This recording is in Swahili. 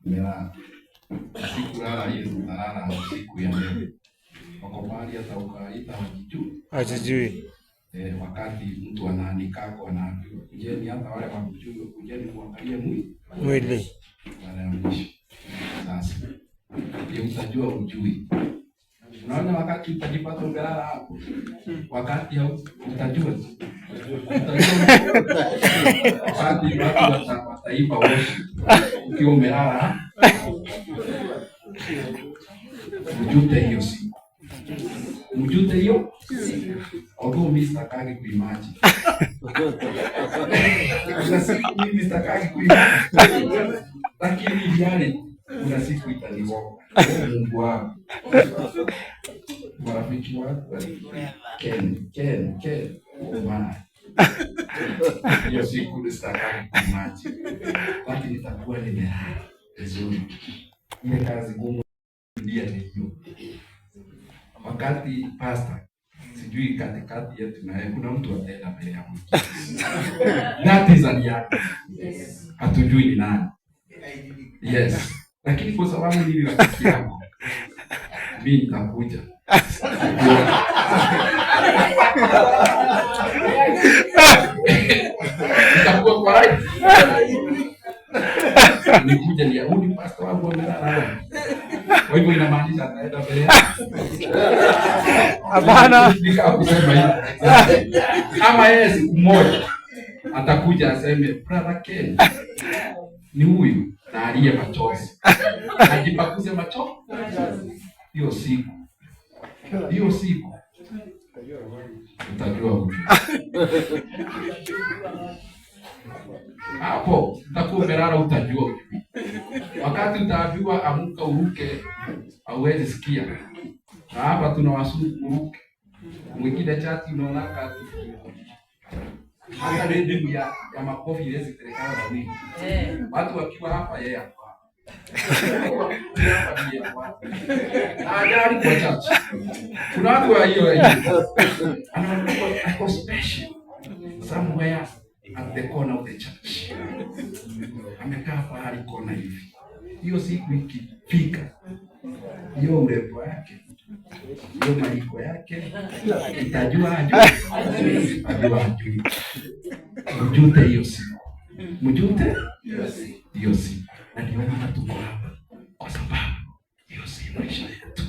Mera sikulala hiyo tunalala siku ya leo. Wako mahali hata ukaita hajijui. Wakati mtu anaandikako anaambiwa kujeni, hata wale wakujui kujeni kuangalia mwili wanaambiwa. Sasa ndio utajua ujui. Unaona, wakati utajipata umelala hapo, wakati utajua wakati watu wataiba wote ukiwa umelala. Mjute hiyo siku, mjute hiyo although mimi sitakagi kuimagine. Kuna siku mimi sitakagi kuimagine, lakini yale kuna siku itaniwoko. Mungu wangu, marafiki wangu Ken Omar, hiyo siku sitakagi kuimagine, lakini nitakuwa nimelala vizuri. Ile kazi ngumu ndio hiyo. Wakati pastor sijui katikati yetu na kuna mtu ataenda mbele ya Mungu. That is an yako. Hatujui ni nani. Yes. Lakini kwa sababu ni rafiki yako, mimi nitakuja. Nitakuwa kwa right. Nikuja ni huyu pastor wangu amelala. Kwa hivyo inamaanisha ataenda mbele yako. Hapana. Kama yeye siku moja atakuja aseme brother Ken ni huyu na aliye machozi, ajipakuze machozi, hiyo siku utajua huyu. Hapo utakuwa umelala, utajua. Wakati utaambiwa amka uruke, hauwezi sikia. Na hapa tuna wasuku uruke. Mwingine chati unaona hata redio ya makofi ile ziterekana na wingi. Watu wakiwa hapa yeye hapa. Ajali kwa chachi. Kuna watu wa hiyo anakuwa special somewhere at the corner of the church. Amekaa pahali kona hivi. Hiyo siku ikifika, hiyo urembo yake, hiyo maliko yake, itajua ajui. Mjute hiyo siku. Mjute hiyo siku. Na ndio maana tuko hapa. Kwa sababu hiyo si maisha yetu.